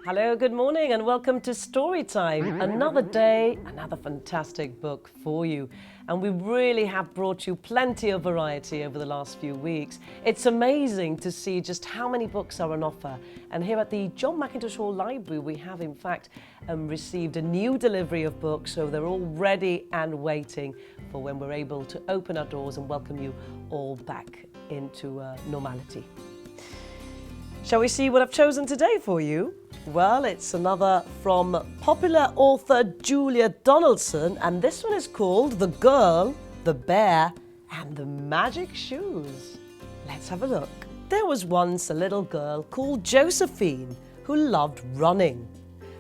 Hello, good morning and welcome to Storytime. Another day, another fantastic book for you. And we really have brought you plenty of variety over the last few weeks. It's amazing to see just how many books are on offer. And here at the John Mackintosh Hall Library, we have in fact received a new delivery of books. So they're all ready and waiting for when we're able to open our doors and welcome you all back into normality. Shall we see what I've chosen today for you? Well, it's another from popular author Julia Donaldson, and this one is called The Girl, the Bear, and the Magic Shoes. Let's have a look. There was once a little girl called Josephine who loved running.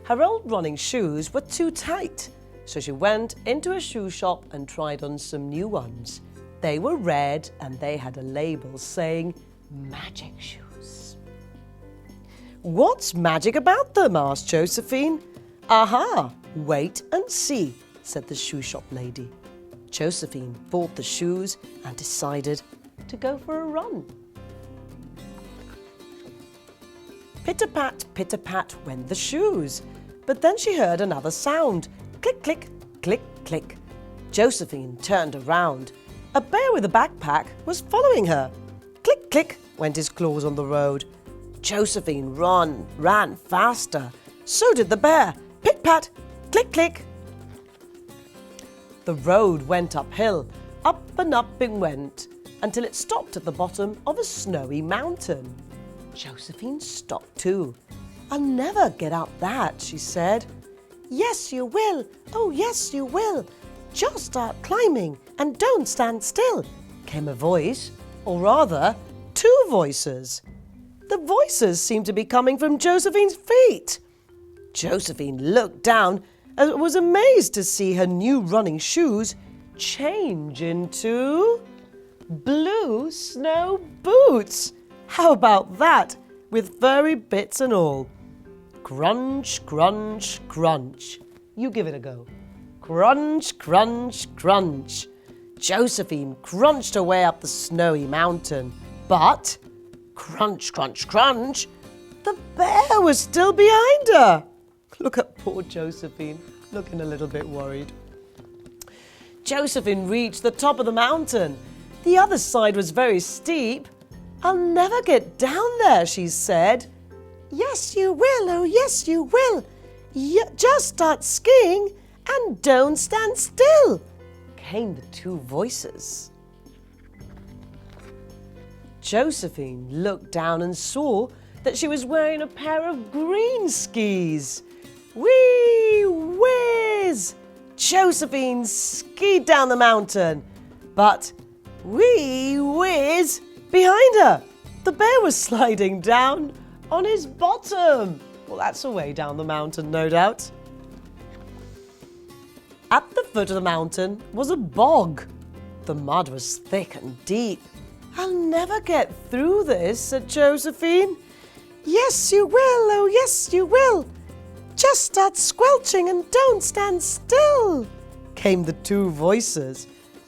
Her old running shoes were too tight, so she went into a shoe shop and tried on some new ones. They were red and they had a label saying Magic Shoes. "What's magic about them?" asked Josephine. "Aha, wait and see," said the shoe shop lady. Josephine bought the shoes and decided to go for a run. Pitter-pat, went the shoes. But then she heard another sound. Click, click, click, click. Josephine turned around. A bear with a backpack was following her. Click, click, went his claws on the road. Josephine ran faster. So did the bear. Pit-pat, click, click. The road went uphill. Up and up it went, until it stopped at the bottom of a snowy mountain. Josephine stopped too. "I'll never get up that," she said. "Yes, you will. Oh, yes, you will. Just start climbing and don't stand still," came a voice, or rather, two voices. The voices seemed to be coming from Josephine's feet. Josephine looked down and was amazed to see her new running shoes change into blue snow boots. How about that, with furry bits and all? Crunch, crunch, crunch. You give it a go. Crunch, crunch, crunch. Josephine crunched her way up the snowy mountain, but crunch, crunch, crunch, the bear was still behind her. Look at poor Josephine, looking a little bit worried. Josephine reached the top of the mountain. The other side was very steep. "I'll never get down there," she said. "Yes, you will. Oh, yes, you will. Just start skiing and don't stand still," came the two voices. Josephine looked down and saw that she was wearing a pair of green skis. Whee whiz! Josephine skied down the mountain, but whee whiz behind her. The bear was sliding down on his bottom. Well, that's a way down the mountain, no doubt. At the foot of the mountain was a bog. The mud was thick and deep. "I'll never get through this," said Josephine. "Yes, you will. Oh, yes, you will. Just start squelching and don't stand still," came the two voices.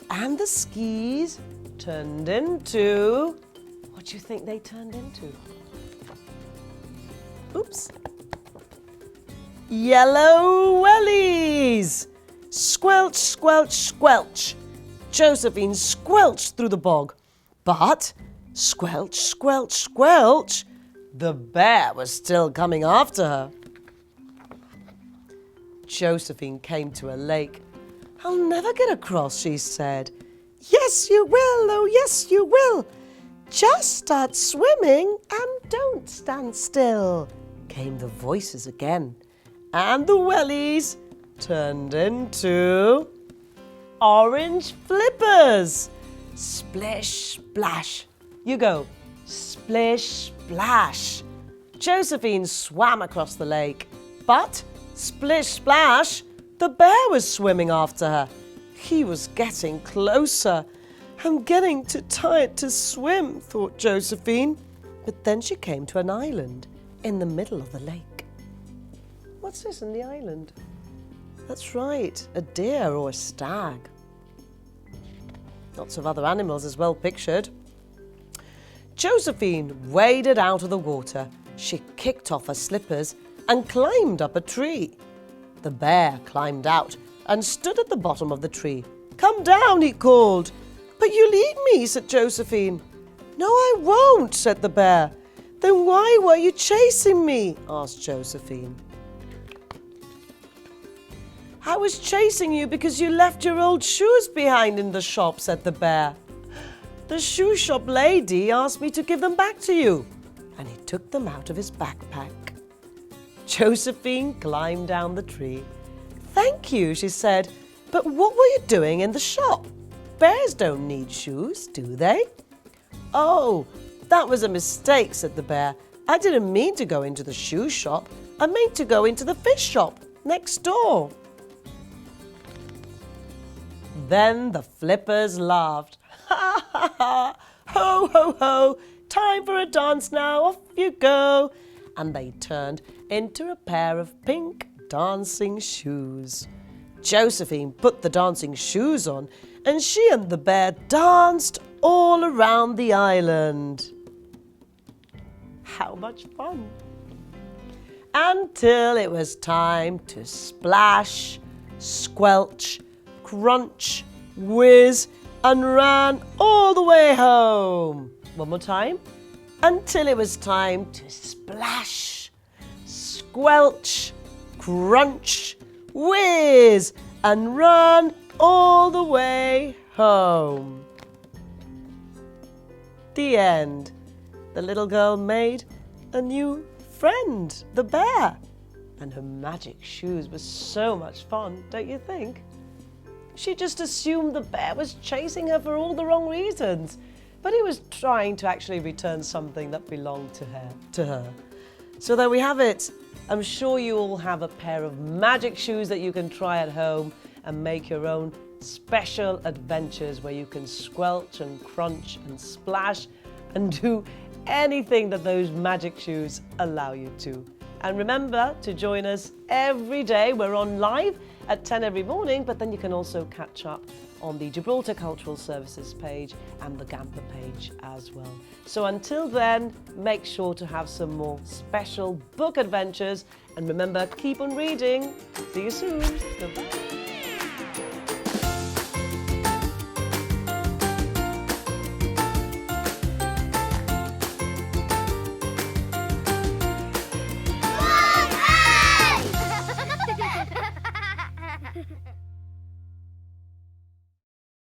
And the skis turned into... What do you think they turned into? Oops. Yellow wellies. Squelch, squelch, squelch. Josephine squelched through the bog. But squelch, squelch, squelch, the bear was still coming after her. Josephine came to a lake. "I'll never get across," she said. "Yes, you will. Oh, yes, you will. Just start swimming and don't stand still," came the voices again. And the wellies turned into orange flippers. Splish, splash. You go. Splish, splash. Josephine swam across the lake. But, splish, splash, the bear was swimming after her. He was getting closer. "I'm getting too tired to swim," thought Josephine. But then she came to an island in the middle of the lake. What's this in the island? That's right, a deer or a stag. Lots of other animals as well pictured. Josephine waded out of the water. She kicked off her slippers and climbed up a tree. The bear climbed out and stood at the bottom of the tree. "Come down," he called. "But you'll eat me," said Josephine. "No, I won't," said the bear. "Then why were you chasing me?" asked Josephine. "I was chasing you because you left your old shoes behind in the shop," said the bear. "The shoe shop lady asked me to give them back to you," and he took them out of his backpack. Josephine climbed down the tree. "Thank you," she said, "but what were you doing in the shop? Bears don't need shoes, do they?" "Oh, that was a mistake," said the bear. "I didn't mean to go into the shoe shop. I meant to go into the fish shop next door." Then the flippers laughed. "Ha ha ha! Ho ho ho! Time for a dance now, off you go!" And they turned into a pair of pink dancing shoes. Josephine put the dancing shoes on, and she and the bear danced all around the island. How much fun! Until it was time to splash, squelch, crunch, whiz, and run all the way home. One more time. Until it was time to splash, squelch, crunch, whiz, and run all the way home. The end. The little girl made a new friend, the bear, and her magic shoes were so much fun, don't you think? She just assumed the bear was chasing her for all the wrong reasons, but he was trying to actually return something that belonged to her. So there we have it. I'm sure you all have a pair of magic shoes that you can try at home and make your own special adventures where you can squelch and crunch and splash and do anything that those magic shoes allow you to. And remember to join us every day. We're on live at 10 every morning, but then you can also catch up on the Gibraltar Cultural Services page and the Gamper page as well. So until then, make sure to have some more special book adventures. And remember, keep on reading. See you soon. Goodbye. Ha ha ha!